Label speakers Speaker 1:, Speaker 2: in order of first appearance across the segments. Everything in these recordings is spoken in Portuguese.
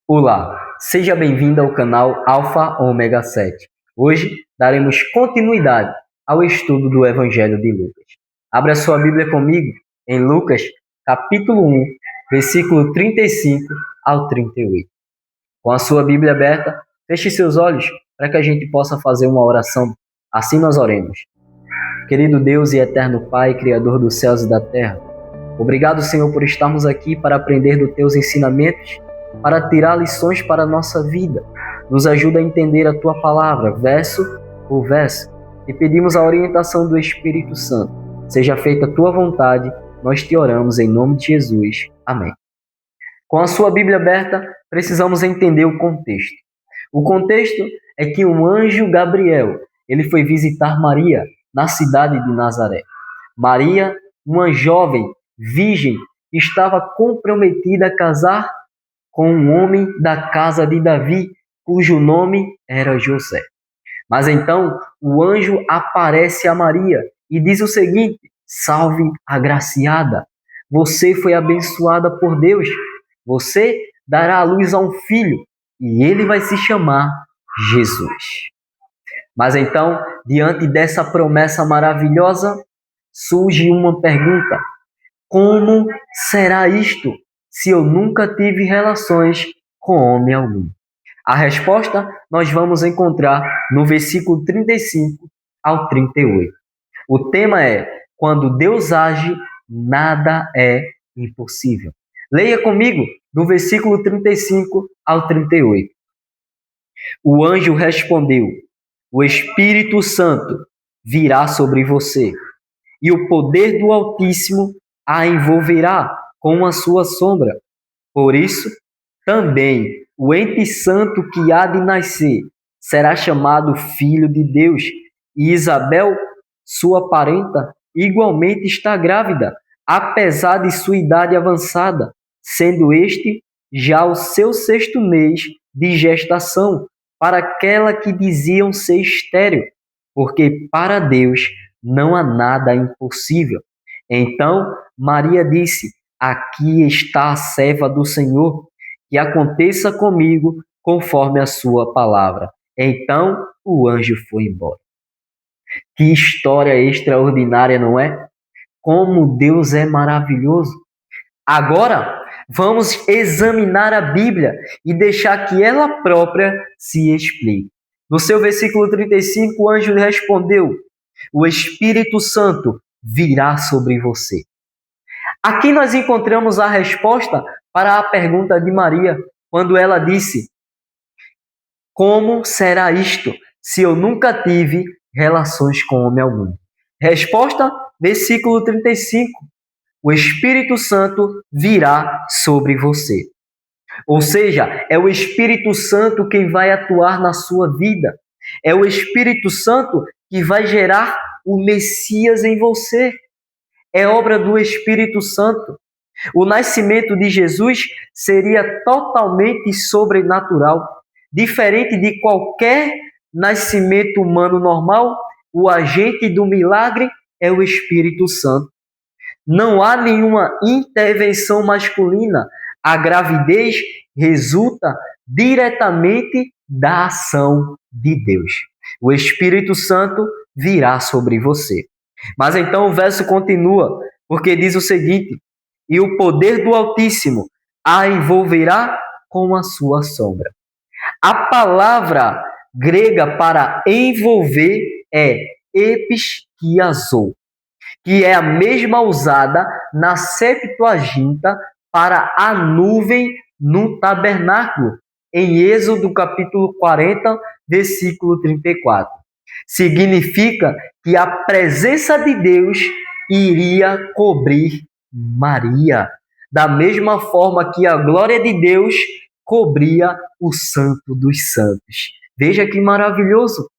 Speaker 1: Olá, seja bem-vindo ao canal Alfa Ômega 7. Hoje daremos continuidade ao estudo do Evangelho de Lucas. Abra sua Bíblia comigo em Lucas, capítulo 1, versículo 35 ao 38. Com a sua Bíblia aberta, feche seus olhos para que a gente possa fazer uma oração. Assim nós oremos. Querido Deus e eterno Pai, Criador dos céus e da terra, obrigado, Senhor, por estarmos aqui para aprender dos teus ensinamentos, para tirar lições para a nossa vida. Nos ajuda a entender a tua palavra, verso por verso, e pedimos a orientação do Espírito Santo. Seja feita a tua vontade, nós te oramos em nome de Jesus. Amém. Com a sua Bíblia aberta, precisamos entender o contexto. O contexto é que um anjo Gabriel, ele foi visitar Maria na cidade de Nazaré. Maria, uma jovem virgem, estava comprometida a casar com um homem da casa de Davi, cujo nome era José. Mas então o anjo aparece a Maria e diz o seguinte: salve, agraciada, você foi abençoada por Deus, você dará à luz a um filho e ele vai se chamar Jesus. Mas então, diante dessa promessa maravilhosa, surge uma pergunta: como será isto, se eu nunca tive relações com homem algum? A resposta nós vamos encontrar no versículo 35 ao 38. O tema é: quando Deus age, nada é impossível. Leia comigo do versículo 35 ao 38. O anjo respondeu: o Espírito Santo virá sobre você, e o poder do Altíssimo a envolverá com a sua sombra. Por isso, também o ente santo que há de nascer será chamado Filho de Deus. E Isabel, sua parenta, igualmente está grávida, apesar de sua idade avançada, sendo este já o seu 6º mês de gestação, para aquela que diziam ser estéril, porque para Deus não há nada impossível. Então Maria disse: aqui está a serva do Senhor, que aconteça comigo conforme a sua palavra. Então o anjo foi embora. Que história extraordinária, não é? Como Deus é maravilhoso. Agora, vamos examinar a Bíblia e deixar que ela própria se explique. No seu versículo 35, o anjo respondeu: o Espírito Santo virá sobre você. Aqui nós encontramos a resposta para a pergunta de Maria, quando ela disse: como será isto, se eu nunca tive relações com homem algum? Resposta, versículo 35. O Espírito Santo virá sobre você. Ou seja, é o Espírito Santo quem vai atuar na sua vida. É o Espírito Santo que vai gerar o Messias em você. É obra do Espírito Santo. O nascimento de Jesus seria totalmente sobrenatural. Diferente de qualquer nascimento humano normal, o agente do milagre é o Espírito Santo. Não há nenhuma intervenção masculina. A gravidez resulta diretamente da ação de Deus. O Espírito Santo virá sobre você. Mas então o verso continua, porque diz o seguinte: e o poder do Altíssimo a envolverá com a sua sombra. A palavra grega para envolver é episkiazo, que é a mesma usada na Septuaginta para a nuvem no tabernáculo, em Êxodo capítulo 40, versículo 34. Significa que a presença de Deus iria cobrir Maria, da mesma forma que a glória de Deus cobria o Santo dos Santos. Veja que maravilhoso!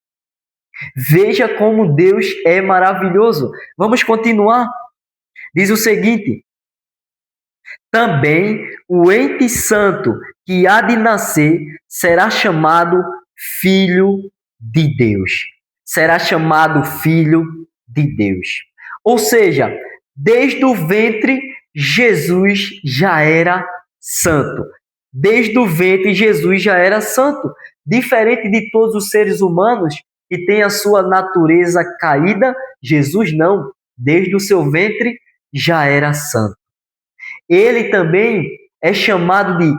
Speaker 1: Veja como Deus é maravilhoso. Vamos continuar. Diz o seguinte: também o ente santo que há de nascer será chamado Filho de Deus. Será chamado Filho de Deus. Ou seja, desde o ventre, Jesus já era santo. Desde o ventre, Jesus já era santo, diferente de todos os seres humanos que têm a sua natureza caída. Jesus não, desde o seu ventre já era santo. Ele também é chamado de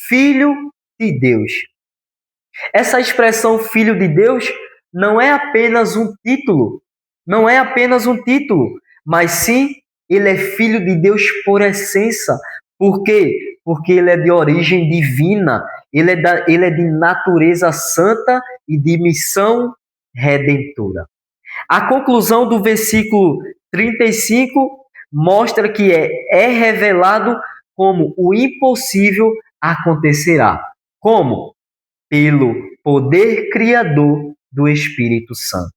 Speaker 1: Filho de Deus. Essa expressão Filho de Deus não é apenas um título, mas sim ele é Filho de Deus por essência. Por quê? Porque ele é de origem divina, ele é de natureza santa e de missão redentora. A conclusão do versículo 35 mostra que é revelado como o impossível acontecerá. Como? Pelo poder criador do Espírito Santo.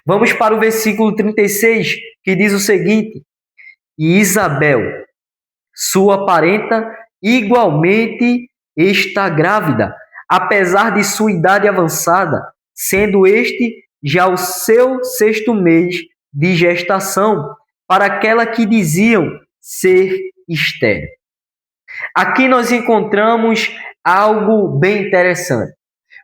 Speaker 1: Vamos para o versículo 36, que diz o seguinte: E Isabel, sua parenta, igualmente está grávida, apesar de sua idade avançada, sendo este já o seu 6º mês de gestação, para aquela que diziam ser estéril. Aqui nós encontramos algo bem interessante,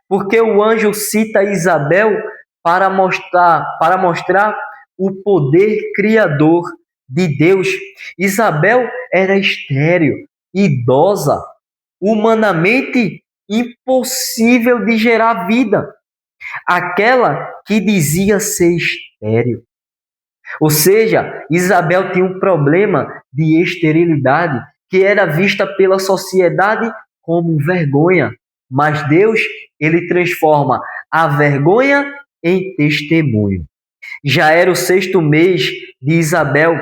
Speaker 1: porque o anjo cita Isabel para mostrar o poder criador de Deus. Isabel era estéril, idosa, humanamente impossível de gerar vida. Aquela que dizia ser estéril. Ou seja, Isabel tinha um problema de esterilidade que era vista pela sociedade como vergonha. Mas Deus, ele transforma a vergonha em testemunho. Já era o 6º mês de Isabel.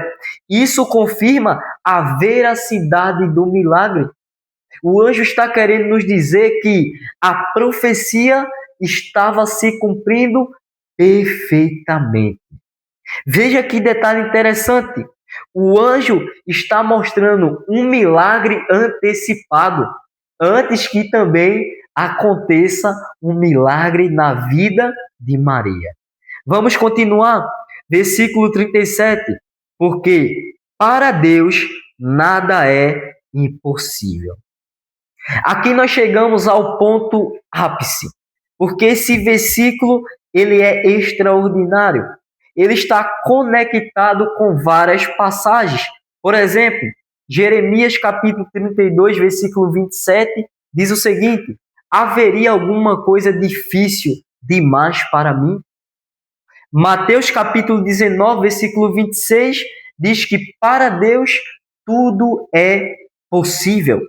Speaker 1: Isso confirma a veracidade do milagre. O anjo está querendo nos dizer que a profecia estava se cumprindo perfeitamente. Veja que detalhe interessante. O anjo está mostrando um milagre antecipado, antes que também aconteça um milagre na vida de Maria. Vamos continuar. Versículo 37. Porque para Deus nada é impossível. Aqui nós chegamos ao ponto ápice, porque esse versículo ele é extraordinário. Ele está conectado com várias passagens. Por exemplo, Jeremias capítulo 32, versículo 27, diz o seguinte: haveria alguma coisa difícil demais para mim? Mateus capítulo 19, versículo 26, diz que para Deus tudo é possível.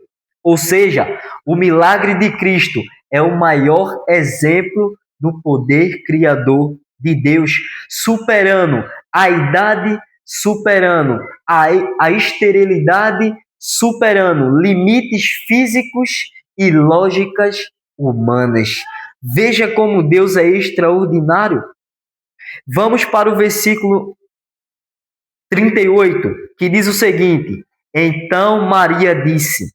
Speaker 1: Ou seja, o milagre de Cristo é o maior exemplo do poder criador de Deus, superando a idade, superando a esterilidade, superando limites físicos e lógicas humanas. Veja como Deus é extraordinário. Vamos para o versículo 38, que diz o seguinte: Então Maria disse: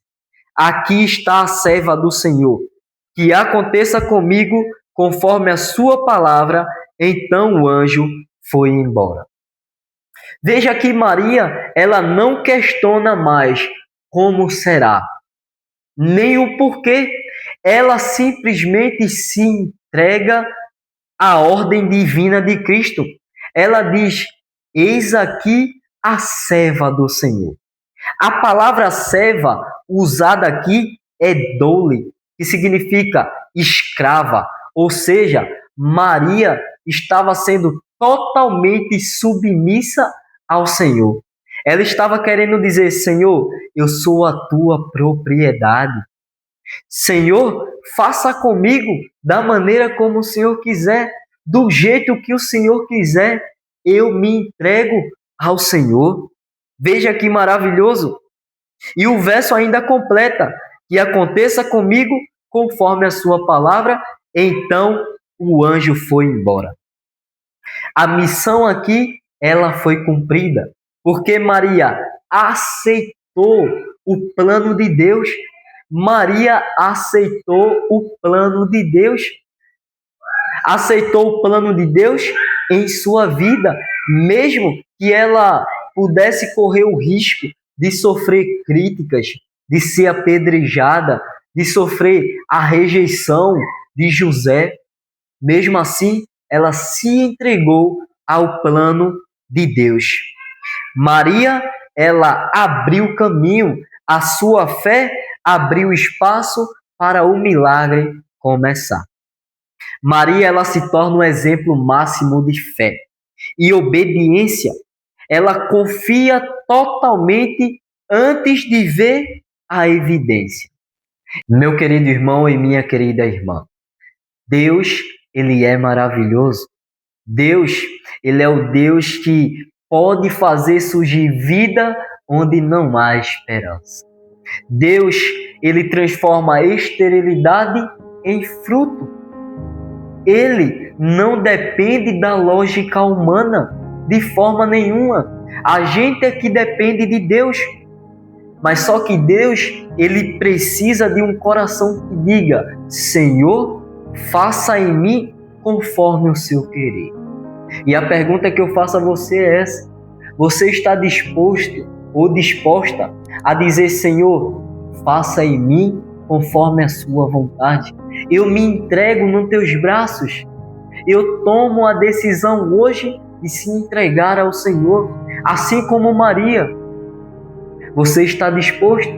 Speaker 1: Aqui está a serva do Senhor, que aconteça comigo conforme a sua palavra. Então o anjo foi embora. Veja que Maria, ela não questiona mais como será, nem o porquê. Ela simplesmente se entrega à ordem divina de Cristo. Ela diz: Eis aqui a serva do Senhor. A palavra serva usada aqui é dole, que significa escrava, ou seja, Maria estava sendo totalmente submissa ao Senhor. Ela estava querendo dizer: Senhor, eu sou a tua propriedade. Senhor, faça comigo da maneira como o Senhor quiser, do jeito que o Senhor quiser, eu me entrego ao Senhor. Veja que maravilhoso! E o verso ainda completa: que aconteça comigo conforme a sua palavra. Então o anjo foi embora. A missão aqui, ela foi cumprida, porque Maria aceitou o plano de Deus. Maria aceitou o plano de Deus. Aceitou o plano de Deus em sua vida, mesmo que ela pudesse correr o risco de sofrer críticas, de ser apedrejada, de sofrer a rejeição de José, mesmo assim, ela se entregou ao plano de Deus. Maria, ela abriu caminho, a sua fé abriu espaço para o milagre começar. Maria, ela se torna um exemplo máximo de fé e obediência. Ela confia totalmente antes de ver a evidência. Meu querido irmão e minha querida irmã, Deus, ele é maravilhoso. Deus, ele é o Deus que pode fazer surgir vida onde não há esperança. Deus, ele transforma a esterilidade em fruto. Ele não depende da lógica humana de forma nenhuma. A gente é que depende de Deus. Mas só que Deus, ele precisa de um coração que diga: Senhor, faça em mim conforme o seu querer. E a pergunta que eu faço a você é essa: você está disposto ou disposta a dizer: Senhor, faça em mim conforme a sua vontade? Eu me entrego nos teus braços. Eu tomo a decisão hoje de se entregar ao Senhor, assim como Maria. Você está disposto?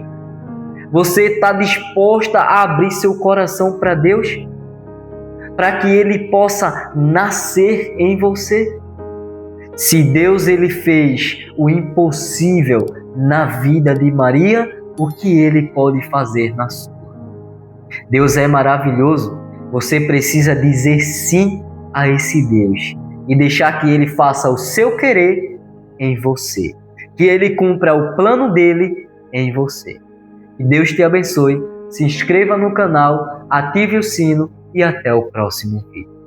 Speaker 1: Você está disposta a abrir seu coração para Deus? Para que Ele possa nascer em você? Se Deus ele fez o impossível na vida de Maria, o que Ele pode fazer na sua? Deus é maravilhoso. Você precisa dizer sim a esse Deus e deixar que Ele faça o seu querer em você. Que Ele cumpra o plano dele em você. Que Deus te abençoe. Se inscreva no canal, ative o sino e até o próximo vídeo.